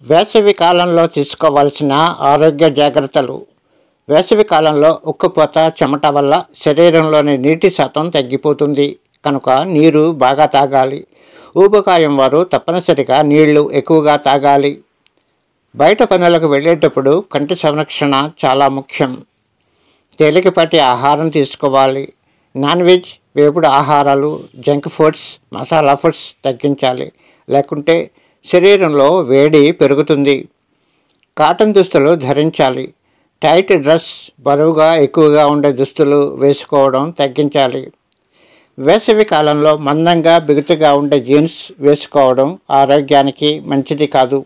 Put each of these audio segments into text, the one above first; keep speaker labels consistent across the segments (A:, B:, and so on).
A: వేసవి కాలంలో తీసుకోవాల్సిన ఆరోగ్య జాగ్రత్తలు. వేసవి కాలంలో ఉక్కపోత, చెమట వల్ల శరీరంలోని నీటి శాతం తగ్గిపోతుంది కనుక నీరు బాగా తాగాలి. ఊబకాయం వారు తప్పనిసరిగా నీళ్లు ఎక్కువగా తాగాలి. బయట పనులకు వెళ్ళేటప్పుడు కంటి సంరక్షణ చాలా ముఖ్యం. తేలికపాటి ఆహారం తీసుకోవాలి. నాన్ వెజ్, వేపుడు ఆహారాలు, జంక్ ఫుడ్స్, మసాలా ఫుడ్స్ తగ్గించాలి. లేకుంటే శరీరంలో వేడి పెరుగుతుంది. కాటన్ దుస్తులు ధరించాలి. టైట్ డ్రెస్, బరువుగా ఎక్కువగా ఉండే దుస్తులు వేసుకోవడం తగ్గించాలి. వేసవి కాలంలో మందంగా బిగుతుగా ఉండే జీన్స్ వేసుకోవడం ఆరోగ్యానికి మంచిది కాదు.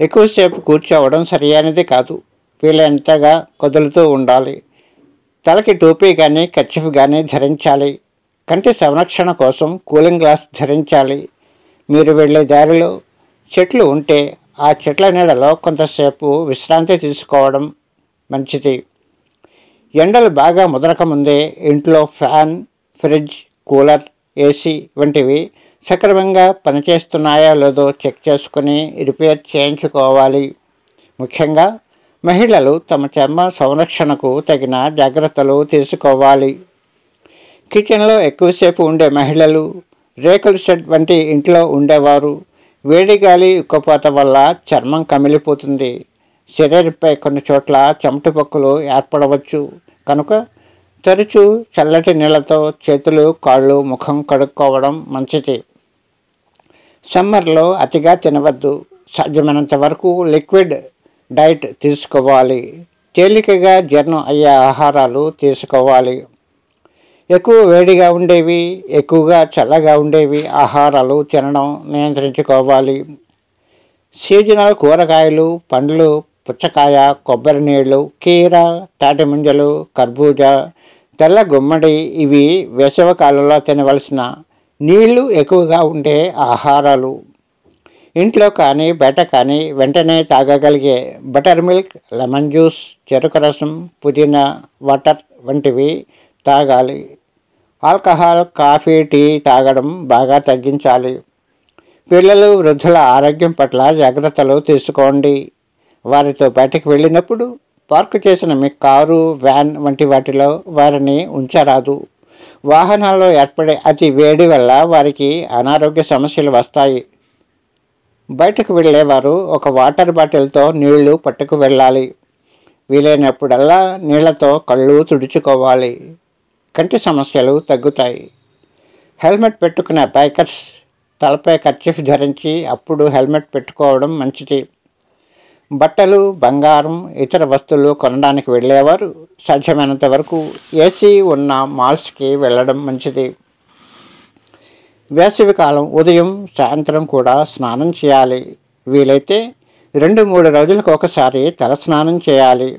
A: ఎక్కువసేపు కూర్చోవడం సరైనది కాదు. వీలైనంతగా కదులుతూ ఉండాలి. తలకి టోపీ కానీ కర్చీఫ్ కానీ ధరించాలి. కంటి సంరక్షణ కోసం కూలింగ్ గ్లాస్ ధరించాలి. మీరు వెళ్ళే దారిలో చెట్లు ఉంటే ఆ చెట్ల నీడలో కొంతసేపు విశ్రాంతి తీసుకోవడం మంచిది. ఎండలు బాగా ముదరకముందే ఇంట్లో ఫ్యాన్, ఫ్రిడ్జ్, కూలర్, ఏసీ వంటివి సక్రమంగా పనిచేస్తున్నాయో లేదో చెక్ చేసుకుని రిపేర్ చేయించుకోవాలి. ముఖ్యంగా మహిళలు తమ చర్మ సంరక్షణకు తగిన జాగ్రత్తలు తీసుకోవాలి. కిచెన్లో ఎక్కువసేపు ఉండే మహిళలు, రేకుల షెడ్ వంటి ఇంట్లో ఉండేవారు వేడి గాలి, ఉక్కపోత వల్ల చర్మం కమిలిపోతుంది. శరీరంపై కొన్ని చోట్ల చెమట పొక్కులు ఏర్పడవచ్చు కనుక తరచూ చల్లటి నీళ్ళతో చేతులు, కాళ్ళు, ముఖం కడుక్కోవడం మంచిది. సమ్మర్లో అతిగా తినవద్దు. సాధ్యమైనంత వరకు లిక్విడ్ డైట్ తీసుకోవాలి. తేలికగా జీర్ణం అయ్యే ఆహారాలు తీసుకోవాలి. ఎక్కువ వేడిగా ఉండేవి, ఎక్కువగా చల్లగా ఉండేవి ఆహారాలు తినడం నియంత్రించుకోవాలి. సీజనల్ కూరగాయలు, పండ్లు, పుచ్చకాయ, కొబ్బరి నీళ్ళు, కీర, తాటి ముంజలు, కర్బూజా, తెల్ల గుమ్మడి ఇవి వేసవికాలంలో తినవలసిన నీళ్లు ఎక్కువగా ఉండే ఆహారాలు. ఇంట్లో కానీ బయట కానీ వెంటనే తాగగలిగే బటర్ మిల్క్, లెమన్ జ్యూస్, చెరుకు రసం, పుదీనా వాటర్ వంటివి తాగాలి. ఆల్కహాల్, కాఫీ, టీ తాగడం బాగా తగ్గించాలి. పిల్లలు, వృద్ధుల ఆరోగ్యం పట్ల జాగ్రత్తలు తీసుకోండి. వారితో బయటకు వెళ్ళినప్పుడు పార్కు చేసిన మీ కారు, వ్యాన్ వంటి వాటిలో వారిని ఉంచరాదు. వాహనాల్లో ఏర్పడే అతి వేడి వల్ల వారికి అనారోగ్య సమస్యలు వస్తాయి. బయటకు వెళ్ళేవారు ఒక వాటర్ బాటిల్తో నీళ్లు పట్టుకు వెళ్ళాలి. వీలైనప్పుడల్లా నీళ్లతో కళ్ళు తుడుచుకోవాలి. కంటి సమస్యలు తగ్గుతాయి. హెల్మెట్ పెట్టుకునే బైకర్స్ తలపై కర్చీఫ్ ధరించి అప్పుడు హెల్మెట్ పెట్టుకోవడం మంచిది. బట్టలు, బంగారం, ఇతర వస్తువులు కొనడానికి వెళ్ళేవారు సాధ్యమైనంత వరకు ఏసీ ఉన్న మాల్స్కి వెళ్ళడం మంచిది. వేసవికాలం ఉదయం, సాయంత్రం కూడా స్నానం చేయాలి. వీలైతే 2-3 రోజులకు ఒకసారి తలస్నానం చేయాలి.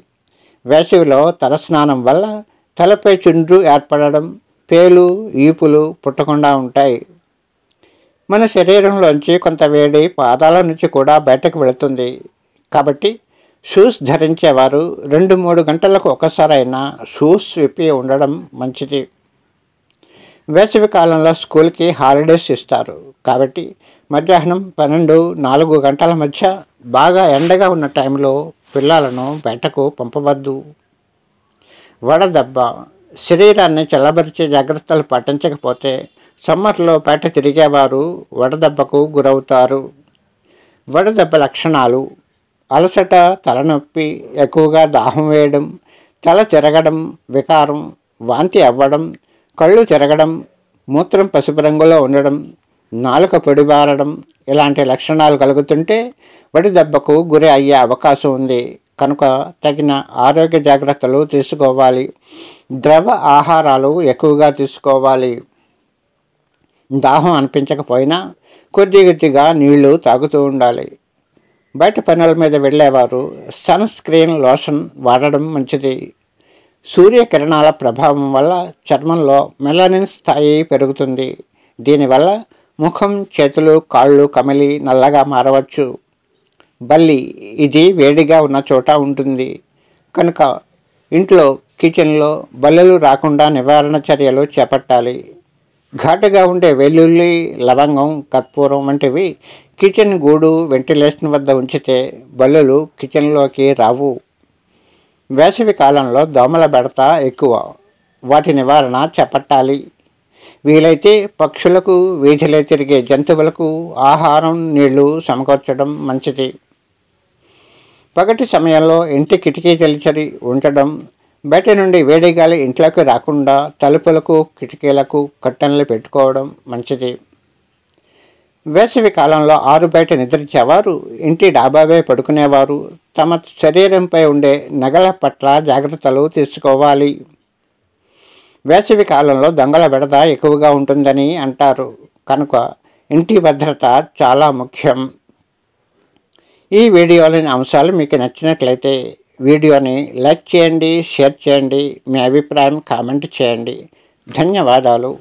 A: వేసవిలో తలస్నానం వల్ల తలపై చుండ్రు ఏర్పడడం, పేలు, ఈపులు పుట్టకుండా ఉంటాయి. మన శరీరంలోంచి కొంత వేడి పాదాల నుంచి కూడా బయటకు వెళుతుంది. కాబట్టి షూస్ ధరించేవారు 2-3 గంటలకు ఒకసారైనా షూస్ విప్పి ఉండడం మంచిది. వేసవి కాలంలో స్కూల్కి హాలిడేస్ ఇస్తారు. కాబట్టి మధ్యాహ్నం 12-4 గంటల మధ్య బాగా ఎండగా ఉన్న టైంలో పిల్లలను బయటకు పంపవద్దు. వడదెబ్బ. శరీరాన్ని చల్లబరిచే జాగ్రత్తలు పాటించకపోతే సమ్మర్లో బయట తిరిగేవారు వడదెబ్బకు గురవుతారు. వడదెబ్బ లక్షణాలు: అలసట, తలనొప్పి, ఎక్కువగా దాహం వేయడం, తల తిరగడం, వికారం, వాంతి అవ్వడం, కళ్ళు తిరగడం, మూత్రం పసుపు రంగులో ఉండడం, నాలుక పొడిబారడం ఇలాంటి లక్షణాలు కలుగుతుంటే వడదెబ్బకు గురి అయ్యే అవకాశం ఉంది. కనుక తగిన ఆరోగ్య జాగ్రత్తలు తీసుకోవాలి. ద్రవ ఆహారాలు ఎక్కువగా తీసుకోవాలి. దాహం అనిపించకపోయినా కొద్దిగా నీళ్లు తాగుతూ ఉండాలి. బయట పనుల మీద వెళ్ళేవారు సన్ స్క్రీన్ లోషన్ వాడడం మంచిది. సూర్యకిరణాల ప్రభావం వల్ల చర్మంలో మెలనిన్ స్థాయి పెరుగుతుంది. దీనివల్ల ముఖం, చేతులు, కాళ్ళు కమిలి నల్లగా మారవచ్చు. బల్లి. ఇది వేడిగా ఉన్న చోట ఉంటుంది కనుక ఇంట్లో కిచెన్లో బల్లులు రాకుండా నివారణ చర్యలు చేపట్టాలి. ఘాటుగా ఉండే వెల్లుల్లి, లవంగం, కర్పూరం వంటివి కిచెన్ గూడు వెంటిలేషన్ వద్ద ఉంచితే బల్లులు కిచెన్లోకి రావు. వేసవి కాలంలో దోమల బెడత ఎక్కువ. వాటి నివారణ చేపట్టాలి. వీలైతే పక్షులకు, వీధిలో తిరిగే జంతువులకు ఆహారం, నీళ్లు సమకూర్చడం మంచిది. పగటి సమయంలో ఇంటి కిటికీ తెరిచి ఉంచడం, బయట నుండి వేడి గాలి ఇంట్లోకి రాకుండా తలుపులకు, కిటికీలకు కర్టెన్లు పెట్టుకోవడం మంచిది. వేసవి కాలంలో ఆరు బయట నిద్రించేవారు, ఇంటి డాబావే పడుకునేవారు తమ శరీరంపై ఉండే నగల పట్ల జాగ్రత్తలు తీసుకోవాలి. వేసవి కాలంలో దొంగల బెడద ఎక్కువగా ఉంటుందని అంటారు కనుక ఇంటి భద్రత చాలా ముఖ్యం. ఈ వీడియోలోని అంశాలు మీకు నచ్చినట్లయితే వీడియోని లైక్ చేయండి, షేర్ చేయండి, మీ అభిప్రాయం కామెంట్ చేయండి. ధన్యవాదాలు.